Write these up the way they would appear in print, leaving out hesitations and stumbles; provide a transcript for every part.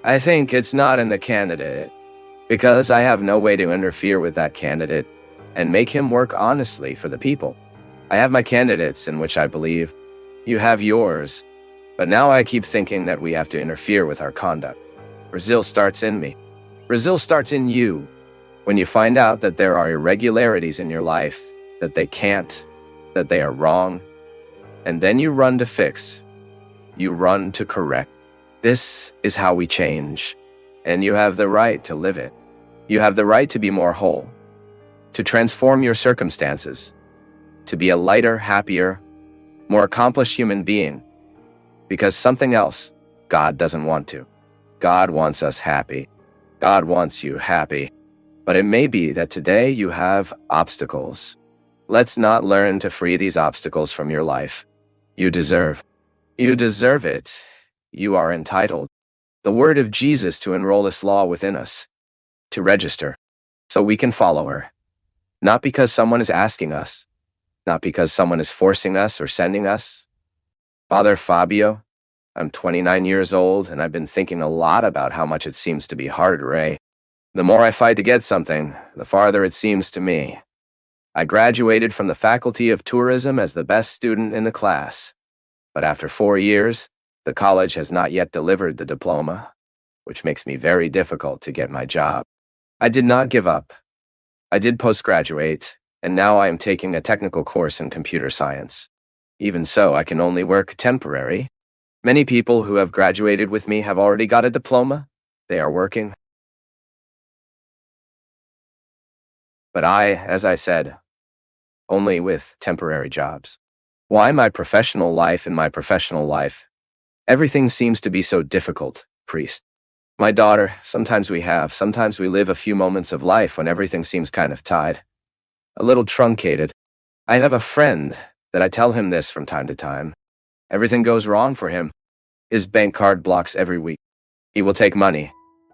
I think it's not in the candidate, because I have no way to interfere with that candidate and make him work honestly for the people. I have my candidates in which I believe. You have yours. But now I keep thinking that we have to interfere with our conduct. Brazil starts in me. Brazil starts in you. When you find out that there are irregularities in your life, that they are wrong, and then you run to fix. You run to correct. This is how we change. And you have the right to live it. You have the right to be more whole, to transform your circumstances, to be a lighter, happier, more accomplished human being. Because something else, God doesn't want to. God wants us happy. God wants you happy. But it may be that today you have obstacles. Let's not learn to free these obstacles from your life. You deserve it. You are entitled. The word of Jesus to enroll this law within us, to register, so we can follow her. Not because someone is asking us, not because someone is forcing us or sending us. Father Fábio, I'm 29 years old, and I've been thinking a lot about how much it seems to be hard, Ray. The more I fight to get something, the farther it seems to me. I graduated from the Faculty of Tourism as the best student in the class. But after 4 years, the college has not yet delivered the diploma, which makes me very difficult to get my job. I did not give up. I did postgraduate, and now I am taking a technical course in computer science. Even so, I can only work temporary. Many people who have graduated with me have already got a diploma. They are working. But I, as I said, only with temporary jobs. Why my professional life? In my professional life, everything seems to be so difficult, priest. My daughter, sometimes we live a few moments of life when everything seems kind of tied, a little truncated. I have a friend that I tell him this from time to time. Everything goes wrong for him. His bank card blocks every week. He will take money.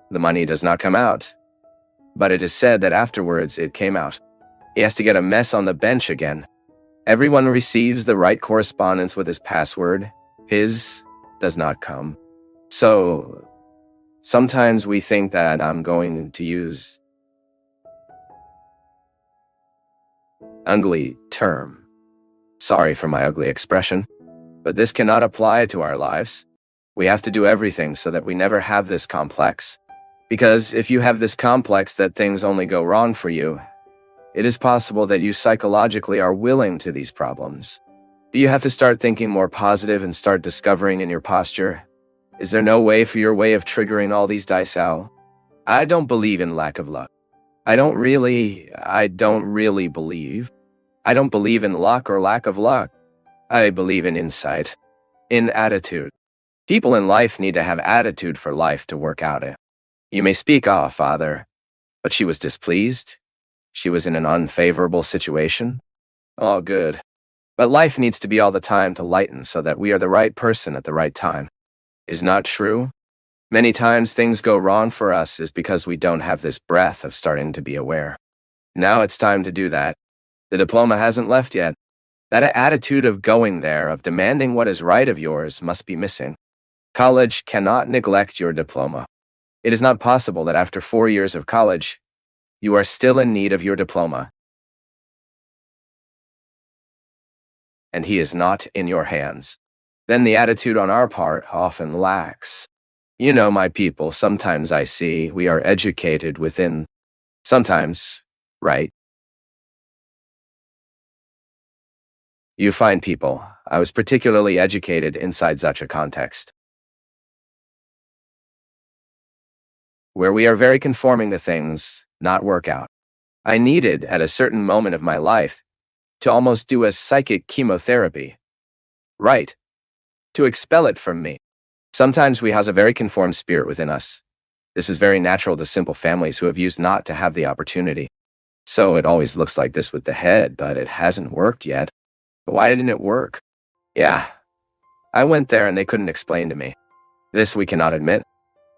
The money does not come out. But it is said that afterwards it came out. He has to get a mess on the bench again. Everyone receives the right correspondence with his password. His does not come. So, sometimes we think that I'm going to use ugly term. Sorry for my ugly expression, but this cannot apply to our lives. We have to do everything so that we never have this complex. Because if you have this complex that things only go wrong for you, it is possible that you psychologically are willing to these problems. Do you have to start thinking more positive and start discovering in your posture? Is there no way for your way of triggering all these dice out? I don't believe in lack of luck. I don't really believe. I don't believe in luck or lack of luck. I believe in insight, in attitude. People in life need to have attitude for life to work out it. You may speak, Father, but she was displeased. She was in an unfavorable situation. Oh, good. But life needs to be all the time to lighten so that we are the right person at the right time. Is not true? Many times things go wrong for us is because we don't have this breath of starting to be aware. Now it's time to do that. The diploma hasn't left yet. That attitude of going there, of demanding what is right of yours, must be missing. College cannot neglect your diploma. It is not possible that after 4 years of college, you are still in need of your diploma. And he is not in your hands. Then the attitude on our part often lacks. You know, my people, sometimes I see we are educated within, sometimes, right? You find people, I was particularly educated inside such a context, where we are very conforming to things, not work out. I needed, at a certain moment of my life, to almost do a psychic chemotherapy. Right. To expel it from me. Sometimes we house a very conformed spirit within us. This is very natural to simple families who have used not to have the opportunity. So it always looks like this with the head, but it hasn't worked yet. But why didn't it work? Yeah. I went there and they couldn't explain to me. This we cannot admit.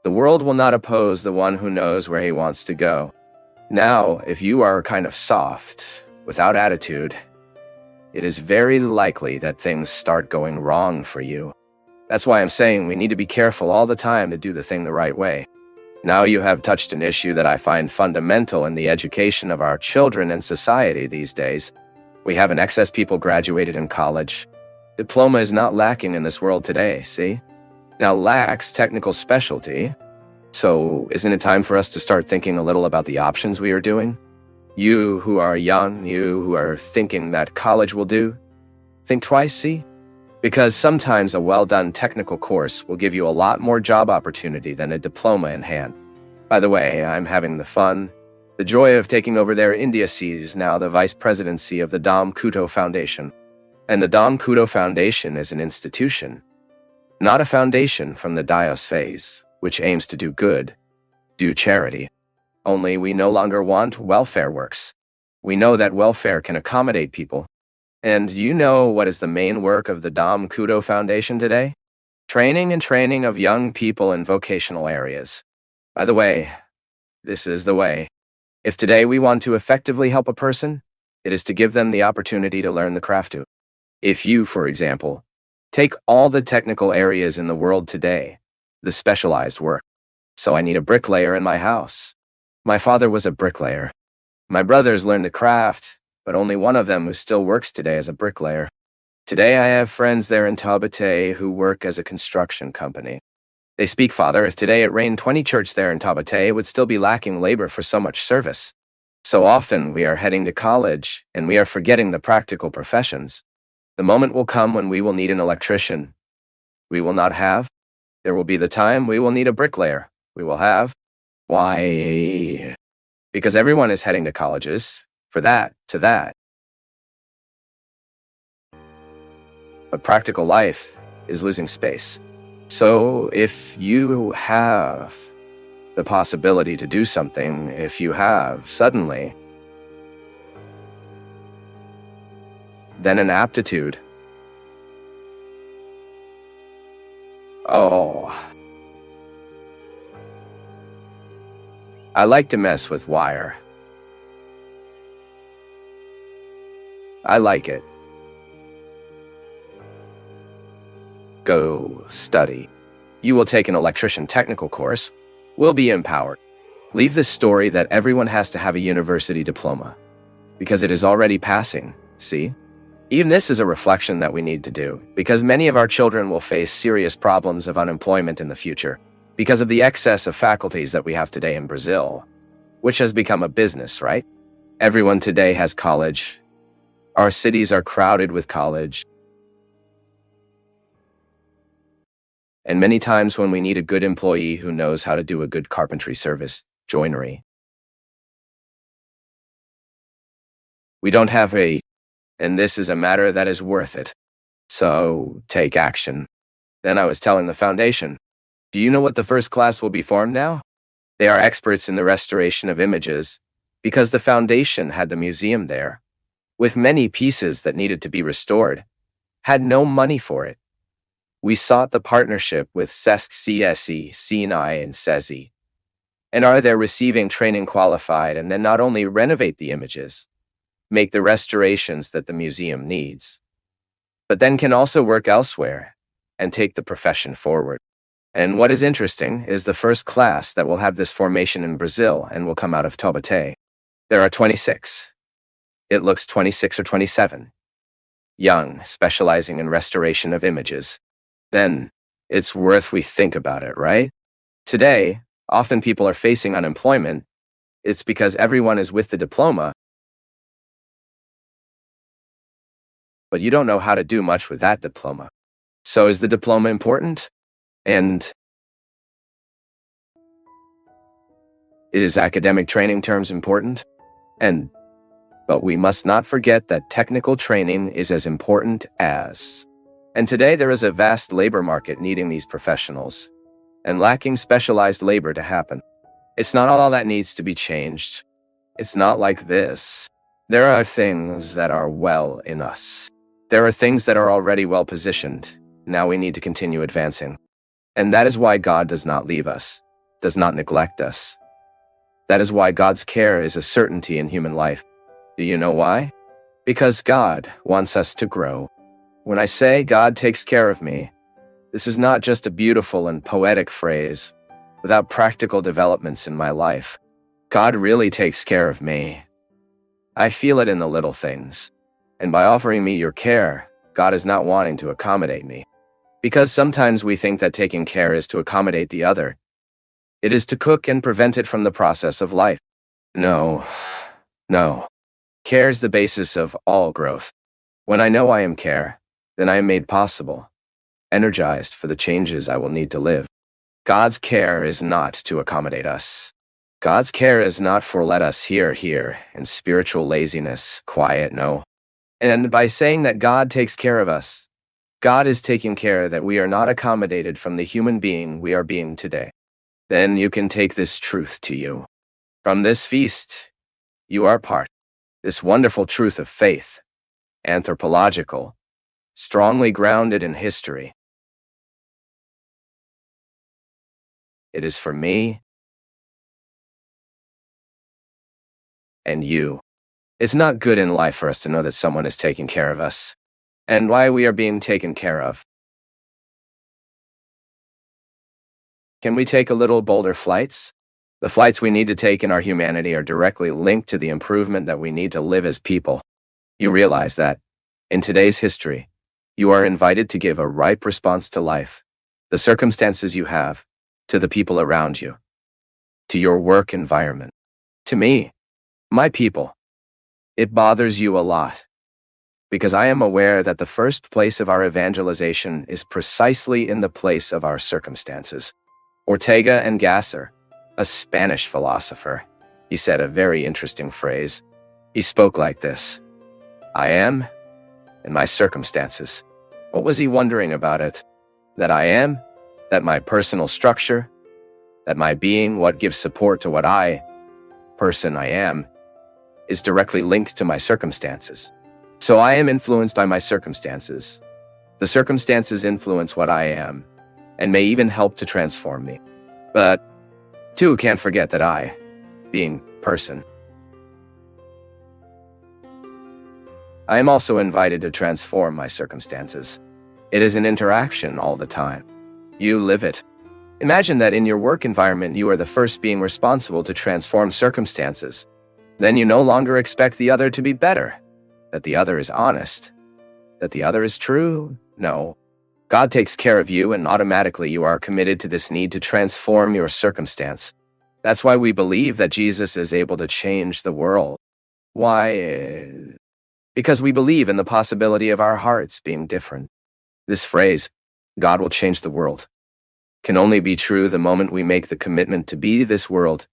The world will not oppose the one who knows where he wants to go. Now, if you are kind of soft, without attitude, it is very likely that things start going wrong for you. That's why I'm saying we need to be careful all the time to do the thing the right way. Now you have touched an issue that I find fundamental in the education of our children and society these days. We have an excess people graduated in college. Diploma is not lacking in this world today, see? Now lacks technical specialty. So isn't it time for us to start thinking a little about the options we are doing? You who are young, you who are thinking that college will do, think twice, see? Because sometimes a well-done technical course will give you a lot more job opportunity than a diploma in hand. By the way, I'm having the joy of taking over their Diocese, now the vice presidency of the Dom Couto Foundation. And the Dom Couto Foundation is an institution, not a foundation from the Diocese, which aims to do good, do charity. Only we no longer want welfare works. We know that welfare can accommodate people. And you know what is the main work of the Dom Couto Foundation today? Training of young people in vocational areas. By the way, this is the way. If today we want to effectively help a person, it is to give them the opportunity to learn the craft too. If you, for example, take all the technical areas in the world today, the specialized work. So I need a bricklayer in my house. My father was a bricklayer. My brothers learned the craft, but only one of them who still works today as a bricklayer. Today I have friends there in Taubaté who work as a construction company. They speak, Father, if today it rained 20 church there in Taubaté, it would still be lacking labor for so much service. So often we are heading to college, and we are forgetting the practical professions. The moment will come when we will need an electrician. We will not have. There will be the time we will need a bricklayer. We will have. Why? Because everyone is heading to colleges, for that, to that. But practical life is losing space. So if you have the possibility to do something, if you have suddenly, then an aptitude. Oh. I like to mess with wire. I like it. Go study. You will take an electrician technical course. Will be empowered. Leave the story that everyone has to have a university diploma. Because it is already passing, see? Even this is a reflection that we need to do, because many of our children will face serious problems of unemployment in the future, because of the excess of faculties that we have today in Brazil, which has become a business, right? Everyone today has college. Our cities are crowded with college. And many times when we need a good employee who knows how to do a good carpentry service, joinery, we don't have and this is a matter that is worth it. So take action. Then I was telling the foundation, do you know what the first class will be formed now? They are experts in the restoration of images, because the foundation had the museum there, with many pieces that needed to be restored, had no money for it. We sought the partnership with CSE, Sony, and SESI, and are there receiving training qualified and then not only renovate the images, make the restorations that the museum needs, but then can also work elsewhere and take the profession forward. And what is interesting is the first class that will have this formation in Brazil and will come out of Taubaté. There are 26. It looks 26 or 27. Young, specializing in restoration of images. Then it's worth we think about it, right? Today, often people are facing unemployment. It's because everyone is with the diploma, but you don't know how to do much with that diploma. So is the diploma important? And is academic training terms important? But we must not forget that technical training is as important as. And today there is a vast labor market needing these professionals and lacking specialized labor to happen. It's not all that needs to be changed. It's not like this. There are things that are well in us. There are things that are already well positioned. Now we need to continue advancing. And that is why God does not leave us, does not neglect us. That is why God's care is a certainty in human life. Do you know why? Because God wants us to grow. When I say God takes care of me, This is not just a beautiful and poetic phrase without practical developments in my life. God really takes care of me. I feel it in the little things. And by offering me your care, God is not wanting to accommodate me. Because sometimes we think that taking care is to accommodate the other. It is to cook and prevent it from the process of life. No. Care is the basis of all growth. When I know I am care, then I am made possible, energized for the changes I will need to live. God's care is not to accommodate us. God's care is not for let us here, in spiritual laziness, quiet, no. And by saying that God takes care of us, God is taking care that we are not accommodated from the human being we are being today. Then you can take this truth to you. From this feast, you are part. This wonderful truth of faith, anthropological, strongly grounded in history. It is for me and you. It's not good in life for us to know that someone is taking care of us and why we are being taken care of. Can we take a little bolder flights? The flights we need to take in our humanity are directly linked to the improvement that we need to live as people. You realize that, in today's history, you are invited to give a ripe response to life, the circumstances you have, to the people around you, to your work environment, to me, my people. It bothers you a lot, because I am aware that the first place of our evangelization is precisely in the place of our circumstances. Ortega and Gasser, a Spanish philosopher, he said a very interesting phrase. He spoke like this: I am, and my circumstances. What was he wondering about it? That I am, that my personal structure, that my being, what gives support to what person I am, is directly linked to my circumstances. So I am influenced by my circumstances. The circumstances influence what I am, and may even help to transform me. But, too, can't forget that I, being person, I am also invited to transform my circumstances. It is an interaction all the time. You live it. Imagine that in your work environment you are the first being responsible to transform circumstances. Then you no longer expect the other to be better, that the other is honest, that the other is true. No. God takes care of you, and automatically you are committed to this need to transform your circumstance. That's why we believe that Jesus is able to change the world. Why? Because we believe in the possibility of our hearts being different. This phrase, God will change the world, can only be true the moment we make the commitment to be this world,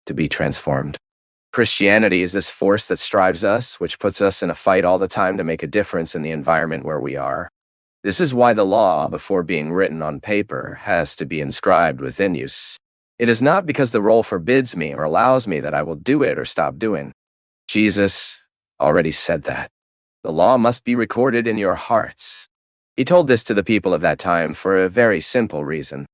to be transformed. Christianity is this force that strives us, which puts us in a fight all the time to make a difference in the environment where we are. This is why the law, before being written on paper, has to be inscribed within you. It is not because the role forbids me or allows me that I will do it or stop doing. Jesus already said that. The law must be recorded in your hearts. He told this to the people of that time for a very simple reason.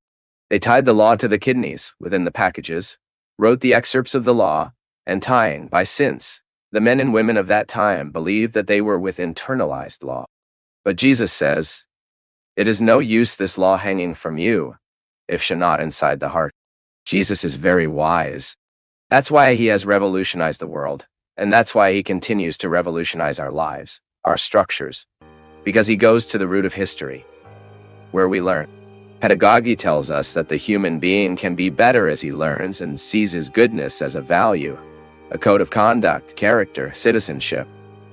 They tied the law to the kidneys within the packages, wrote the excerpts of the law, and tying, by since, the men and women of that time believed that they were with internalized law. But Jesus says, it is no use this law hanging from you, if she not inside the heart. Jesus is very wise. That's why he has revolutionized the world, and that's why he continues to revolutionize our lives, our structures, because he goes to the root of history, where we learn. Pedagogy tells us that the human being can be better as he learns and sees his goodness as a value, a code of conduct, character, citizenship.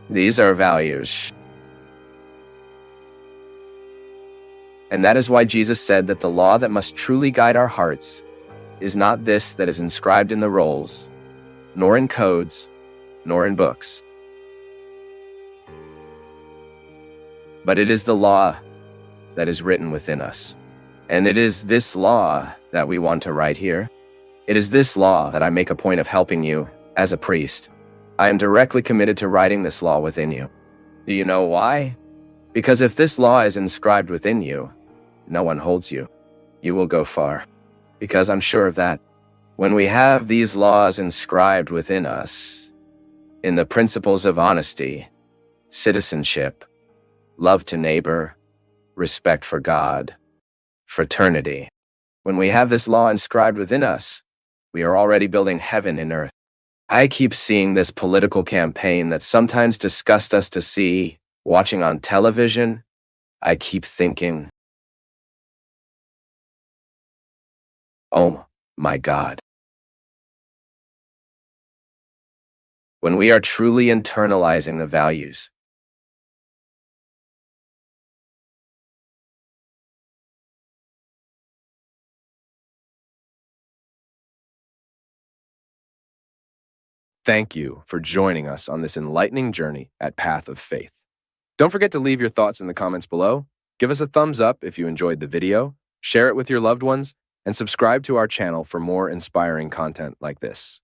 These are values. And that is why Jesus said that the law that must truly guide our hearts is not this that is inscribed in the rolls, nor in codes, nor in books. But it is the law that is written within us. And it is this law that we want to write here. It is this law that I make a point of helping you as a priest. I am directly committed to writing this law within you. Do you know why? Because if this law is inscribed within you, no one holds you. You will go far. Because I'm sure of that. When we have these laws inscribed within us, in the principles of honesty, citizenship, love to neighbor, respect for God, fraternity. When we have this law inscribed within us, we are already building heaven in earth. I keep seeing this political campaign that sometimes disgusts us to see, watching on television. I keep thinking, oh my God. When we are truly internalizing the values, thank you for joining us on this enlightening journey at Path of Faith. Don't forget to leave your thoughts in the comments below. Give us a thumbs up if you enjoyed the video, share it with your loved ones, and subscribe to our channel for more inspiring content like this.